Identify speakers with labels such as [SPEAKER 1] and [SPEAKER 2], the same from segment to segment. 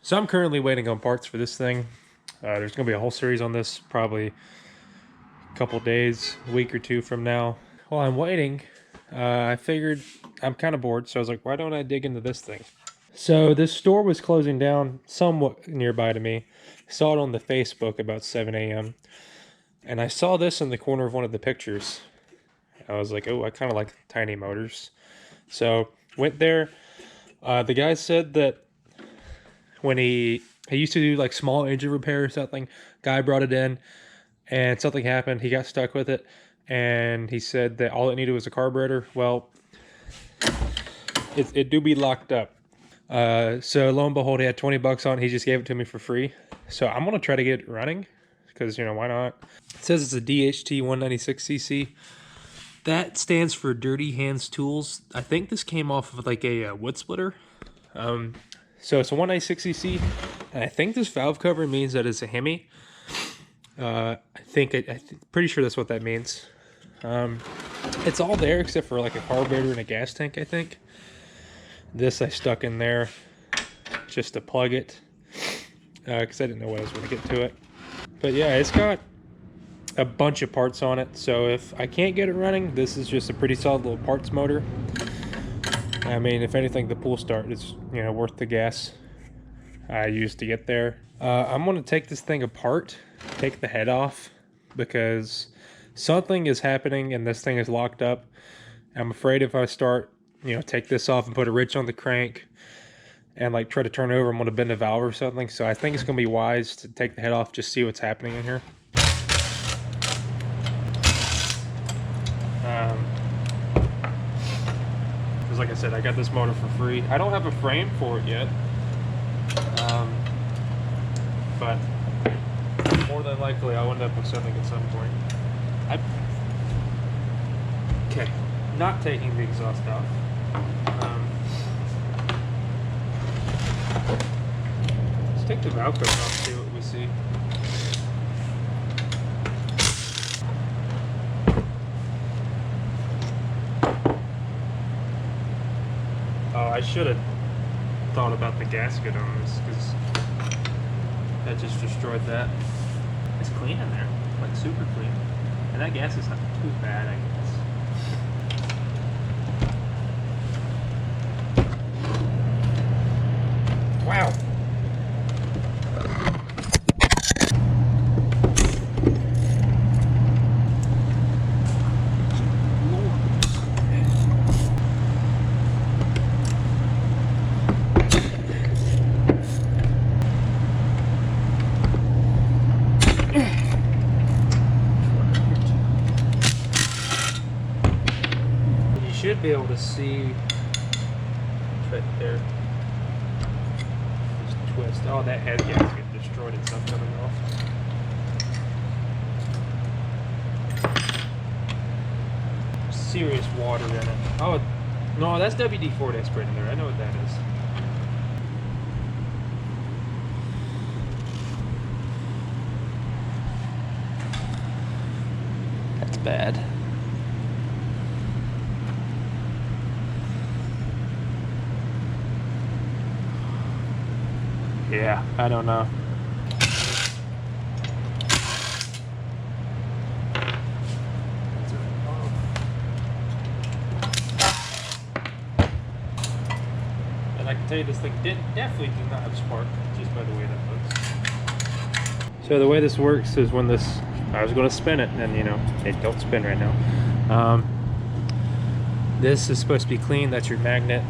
[SPEAKER 1] So I'm currently waiting on parts for this thing. There's going to be a whole series on this probably a couple days, a week or two from now. While I'm waiting, I figured I'm kind of bored, so I was like, why don't I dig into this thing? So this store was closing down somewhat nearby to me. I saw it on the Facebook about 7 a.m. And I saw this in the corner of one of the pictures. I was like, oh, I kind of like tiny motors. So went there. The guy said that when he used to do like small engine repair or something, guy brought it in and something happened. He got stuck with it. And he said that all it needed was a carburetor. Well, it do be locked up. So lo and behold, he had 20 bucks on it. He just gave it to me for free. So I'm going to try to get it running because, you know, why not? It says it's a DHT 196cc. That stands for Dirty Hands Tools. I think this came off of like a wood splitter. So it's a 196cc. And I think this valve cover means that it's a Hemi. I'm pretty sure that's what that means. It's all there except for like a carburetor and a gas tank, I think. This I stuck in there just to plug it because I didn't know when I was going to get to it. But yeah, it's got a bunch of parts on it, so if I can't get it running, this is just a pretty solid little parts motor. I mean, if anything, the pull start is, you know, worth the gas I used to get there. I'm going to take this thing apart, take the head off, because something is happening and this thing is locked up. I'm afraid if I start, you know, take this off and put a wrench on the crank and like try to turn over, I'm going to bend a valve or something. So I think it's going to be wise to take the head off, just see what's happening in here. Because like I said, I got this motor for free. I don't have a frame for it yet. But more than likely I'll end up with something at some point. Okay, not taking the exhaust off. Let's take the valve cover off and see what we see. Oh, I should have thought about the gasket on this because that just destroyed that. It's clean in there, like super clean. And that gas is not too bad, I guess. Wow. Should be able to see right there. Just twist. Oh, that head gasket destroyed itself coming off. Serious water in it. Oh, no, that's WD-40 I sprayed in there. I know what that is. That's bad. Yeah, I don't know. And I can tell you this thing definitely did not have spark, just by the way that looks. So the way this works is when this, I was going to spin it, and you know, it don't spin right now. This is supposed to be clean. That's your magnet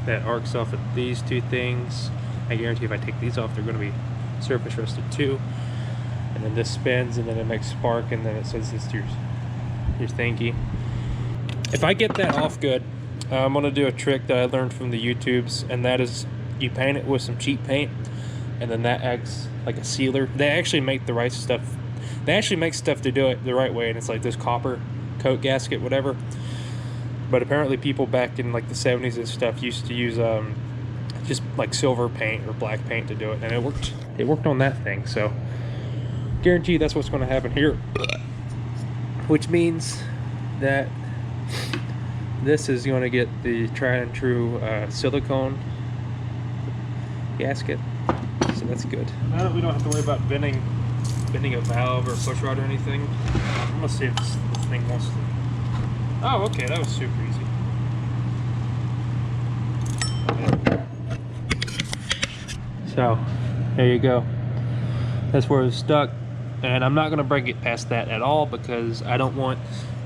[SPEAKER 1] that arcs off of these two things. I guarantee if I take these off, they're going to be surface rusted too. And then this spins, and then it makes spark, and then it says it's your thingy. If I get that off good, I'm going to do a trick that I learned from the YouTubes, and that is you paint it with some cheap paint, and then that acts like a sealer. They actually make the right stuff. They actually make stuff to do it the right way, and it's like this copper coat gasket, whatever. But apparently people back in like the 70s and stuff used to use just like silver paint or black paint to do it, and it worked on that thing. So guarantee that's what's going to happen here, which means that this is going to get the tried and true silicone gasket. so that's good. Now that we don't have to worry about bending a valve or a push rod or anything, I'm gonna see if this thing wants to. Oh, okay, that was super easy. So, there you go. That's where it was stuck, and I'm not gonna break it past that at all because I don't want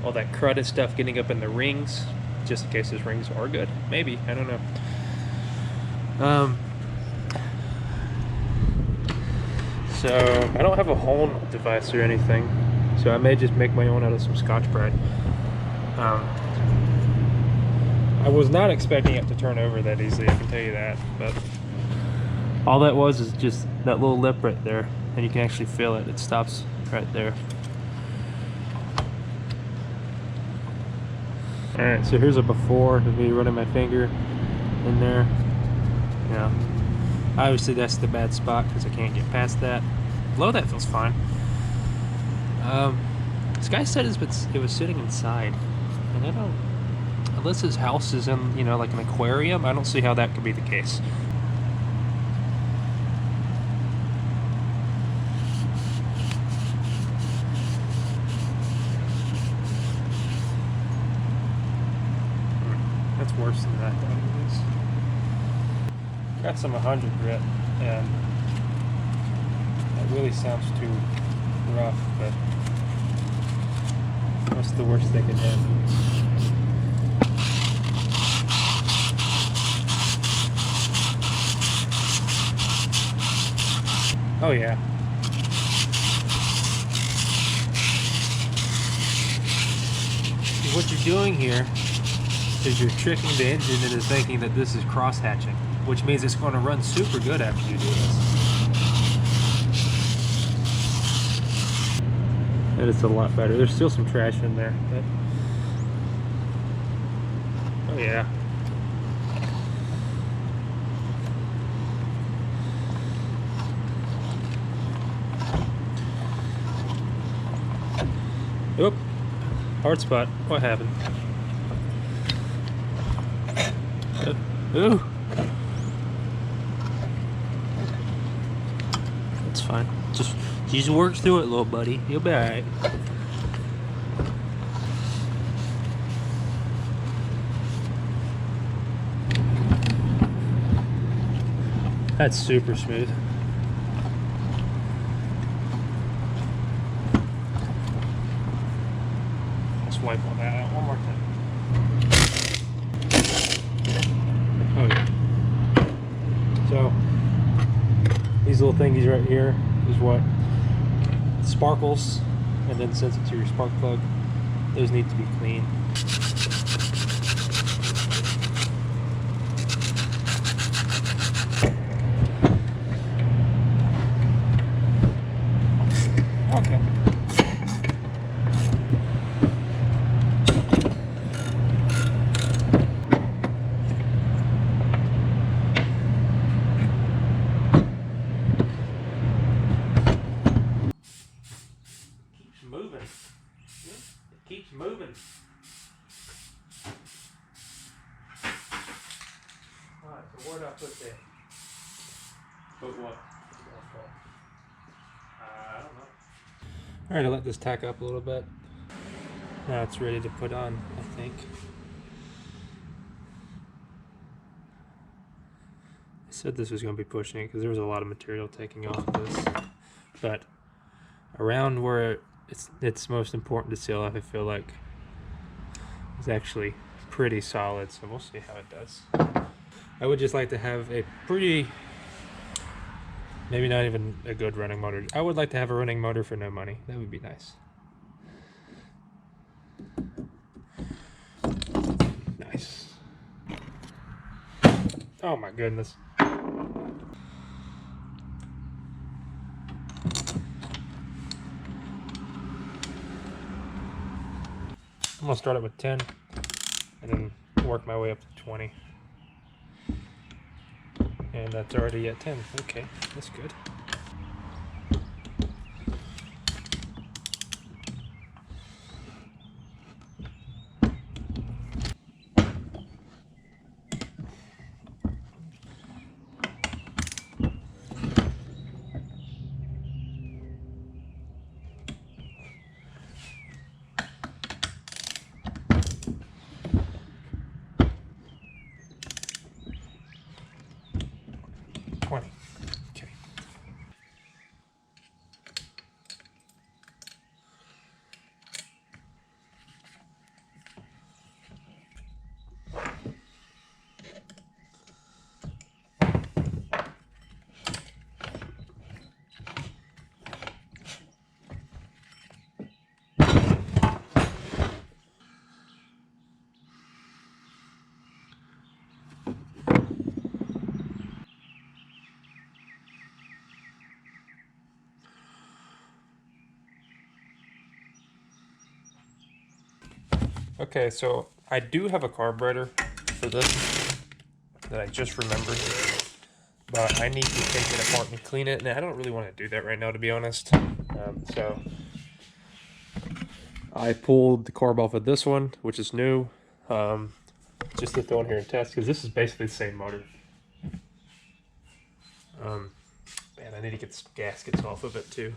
[SPEAKER 1] all that crud and stuff getting up in the rings, just in case those rings are good. Maybe, I don't know. So I don't have a hole device or anything, so I may just make my own out of some Scotch-Brite. I was not expecting it to turn over that easily, I can tell you that, but all that was is just that little lip right there, and you can actually feel it. It stops right there. Alright, so here's a before of me running my finger in there. Yeah. Obviously that's the bad spot because I can't get past that. Below that feels fine. This guy said it was sitting inside, and I don't, unless his house is in, you know, like an aquarium, I don't see how that could be the case. That's worse than that, though. Got some 100 grit, and that really sounds too rough, but what's the worst they could happen? Oh yeah. What you're doing here is you're tricking the engine into thinking that this is cross-hatching, which means it's going to run super good after you do this. And it's a lot better. There's still some trash in there, but oh yeah. Oop, hard spot. What happened? Ooh. It's fine. Just work through it, little buddy. You'll be alright. That's super smooth. Let's wipe on that out one more time. Oh yeah. So these little thingies right here is what sparkles and then sends it to your spark plug. Those need to be clean. Okay. Moving. It keeps moving. Alright, so where do I put that? Put what? I don't know. Alright, I'll let this tack up a little bit. Now it's ready to put on, I think. I said this was going to be pushing it because there was a lot of material taking off of this. But around where it's most important to seal off, I feel like it's actually pretty solid, so we'll see how it does. I would just like to have a pretty, maybe not even a good running motor. I would like to have a running motor for no money. That would be nice. Nice. Oh my goodness. I'm gonna start it with 10 and then work my way up to 20. And that's already at 10. Okay, that's good. Okay, so I do have a carburetor for this that I just remembered, but I need to take it apart and clean it, and I don't really want to do that right now, to be honest. So I pulled the carb off of this one, which is new, just to throw in here and test, because this is basically the same motor. Man, I need to get some gaskets off of it too.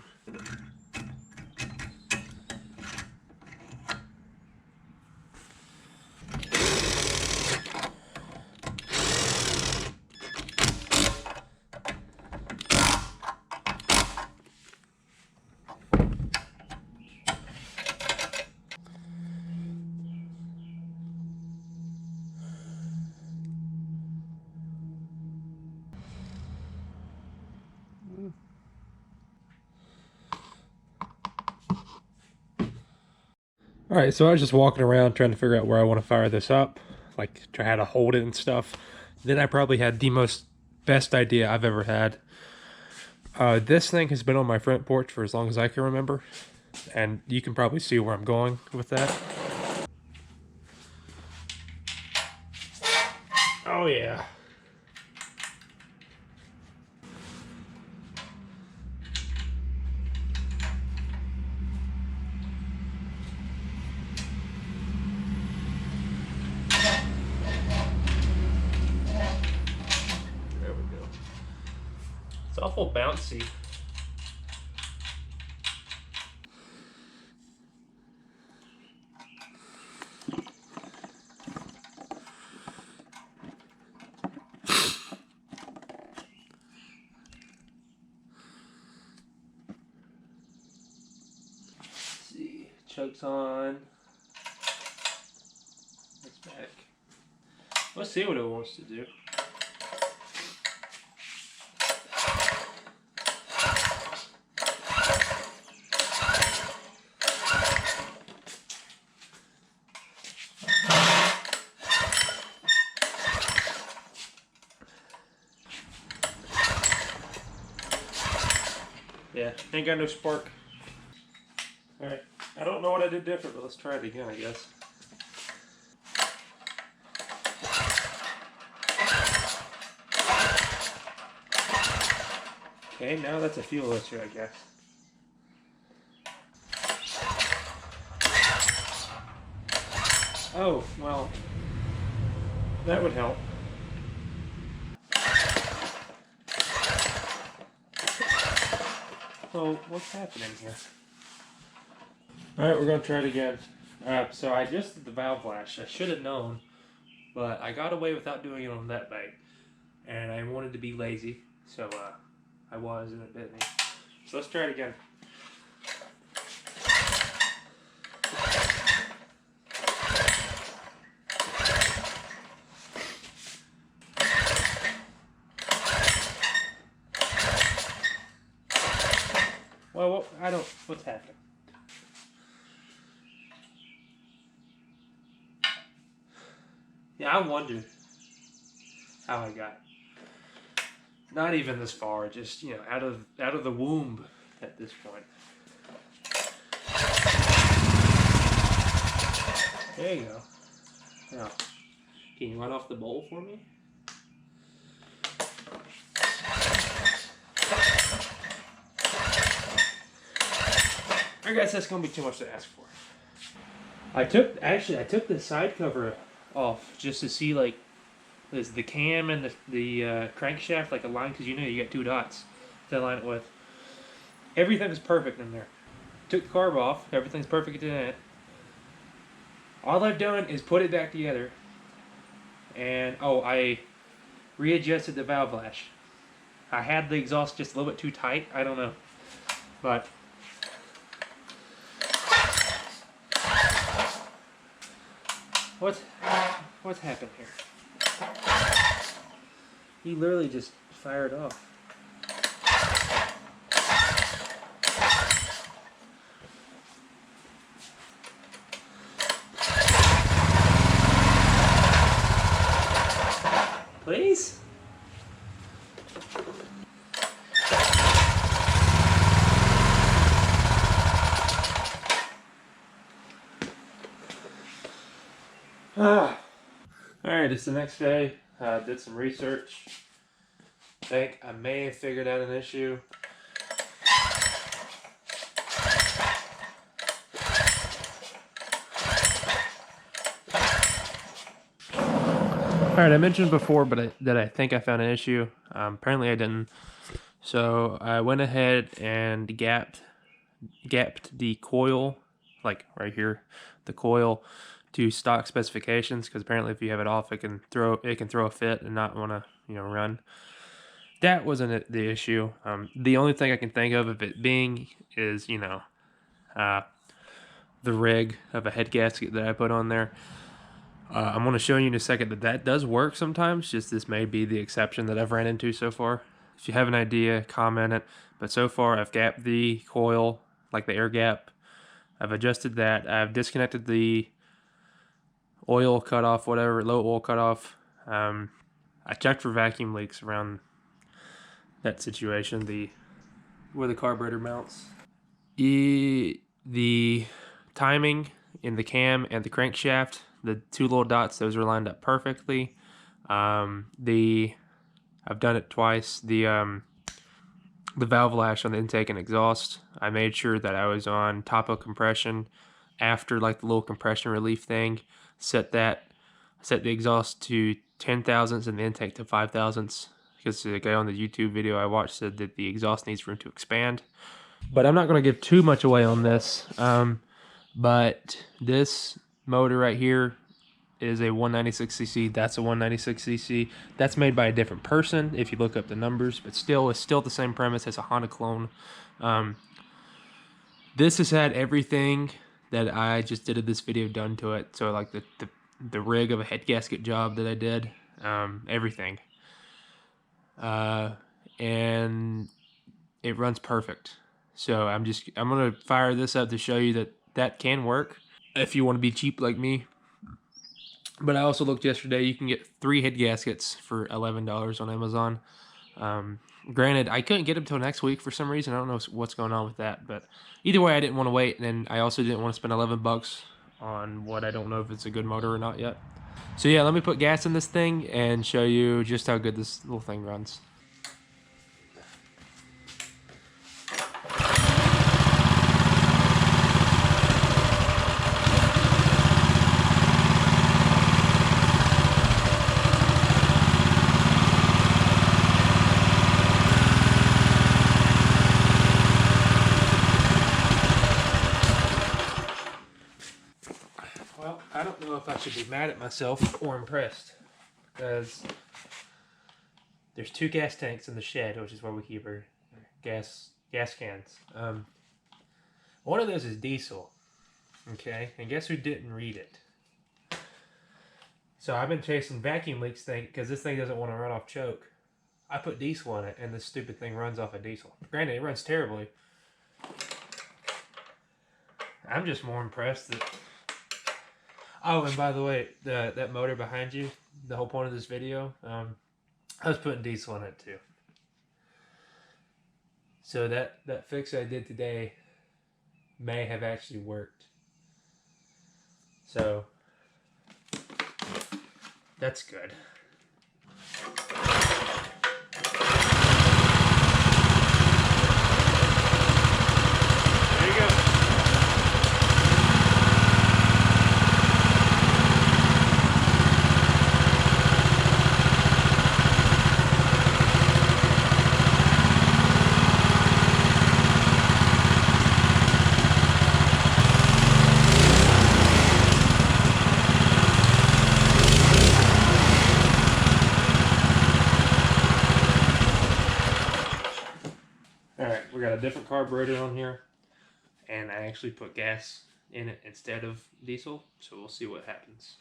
[SPEAKER 1] All right, so I was just walking around trying to figure out where I want to fire this up, like try how to hold it and stuff. Then I probably had the best idea I've ever had. This thing has been on my front porch for as long as I can remember, and you can probably see where I'm going with that. Oh yeah. There we go. It's awful bouncy. Chokes on. It's back. Let's see what it wants to do. Yeah, ain't got no spark. Alright, I don't know what I did different, but let's try it again, I guess. Okay, now that's a fuel issue, I guess. Oh, well, that would help. So, what's happening here? Alright, we're going to try it again. So I just did the valve flash. I should have known, but I got away without doing it on that bike. And I wanted to be lazy, so I was, and it bit me. So let's try it again. Well, I don't, what's happening? Yeah, I wondered how I got not even this far, just, you know, out of the womb at this point. There you go. Now, can you run off the bowl for me? I guess that's gonna be too much to ask for. I took the side cover off just to see, like, is the cam and the crankshaft like aligned, because you know you got two dots to align it with. Everything's perfect in there. Took the carb off, everything's perfect in it. All I've done is put it back together, and oh, I readjusted the valve lash. I had the exhaust just a little bit too tight, I don't know, but what's happened here? He literally just fired off. Please? All right, it's the next day. Did some research. Think I may have figured out an issue. All right, I mentioned before, that I think I found an issue. Apparently, I didn't. So I went ahead and gapped the coil, like right here, the coil, to stock specifications. Because apparently, if you have it off, it can throw a fit and not want to run. That wasn't the issue. The only thing I can think of it being is the rig of a head gasket that I put on there. I'm going to show you in a second that does work sometimes. Just this may be the exception that I've ran into so far. If you have an idea, comment it. But so far, I've gapped the coil, like the air gap. I've adjusted that. I've disconnected the oil cutoff, whatever, low oil cutoff. I checked for vacuum leaks around that situation, where the carburetor mounts. The timing in the cam and the crankshaft, the two little dots, those are lined up perfectly. I've done it twice. The valve lash on the intake and exhaust, I made sure that I was on top of compression after like the little compression relief thing. Set the exhaust to 10 thousandths and the intake to 5 thousandths, because the guy on the YouTube video I watched said that the exhaust needs room to expand. But I'm not going to give too much away on this. But this motor right here is a 196cc. That's a 196cc. That's made by a different person if you look up the numbers, but still, it's still the same premise as a Honda clone. This has had everything that I just did in this video done to it. So like the rig of a head gasket job that I did, everything. And it runs perfect. So I'm gonna fire this up to show you that can work if you want to be cheap like me. But I also looked yesterday, you can get 3 head gaskets for $11 on Amazon. Granted, I couldn't get them till next week for some reason. I don't know what's going on with that, but either way, I didn't want to wait, and I also didn't want to spend 11 bucks on what I don't know if it's a good motor or not yet. So yeah, let me put gas in this thing and show you just how good this little thing runs. Well, I don't know if I should be mad at myself or impressed, because there's 2 gas tanks in the shed, which is where we keep our gas cans. One of those is diesel, okay? And guess who didn't read it? So I've been chasing vacuum leaks because this thing doesn't want to run off choke. I put diesel in it, and this stupid thing runs off of diesel. Granted, it runs terribly. I'm just more impressed that... Oh, and by the way, that motor behind you, the whole point of this video, I was putting diesel in it too. So that fix I did today may have actually worked. So that's good. There you go. Alright, we got a different carburetor on here, and I actually put gas in it instead of diesel, so we'll see what happens.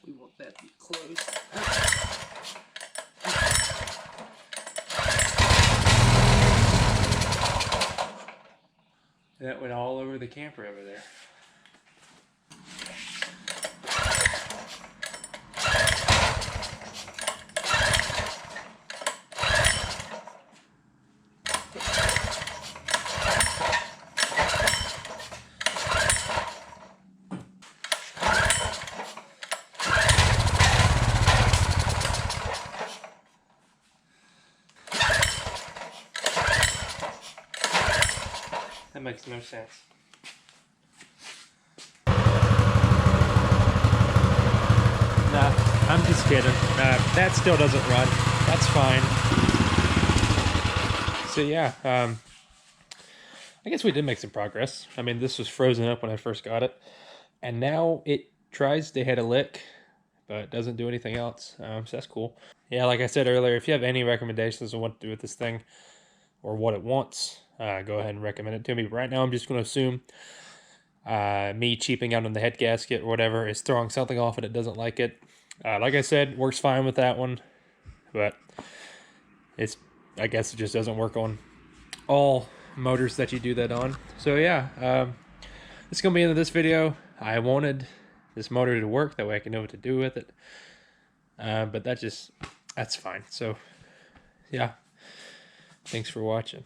[SPEAKER 1] We want that to be closed. That went all over the camper over there. That makes no sense. Nah, I'm just kidding. That still doesn't run. That's fine. So yeah, I guess we did make some progress. I mean, this was frozen up when I first got it, and now it tries to hit a lick, but doesn't do anything else. So that's cool. Yeah, like I said earlier, if you have any recommendations on what to do with this thing or what it wants, go ahead and recommend it to me. But right now, I'm just going to assume me cheaping out on the head gasket or whatever is throwing something off and it doesn't like it. Like I said, works fine with that one, but I guess it just doesn't work on all motors that you do that on. So yeah, this is going to be the end of this video. I wanted this motor to work, that way I can know what to do with it. But that's fine. So yeah, thanks for watching.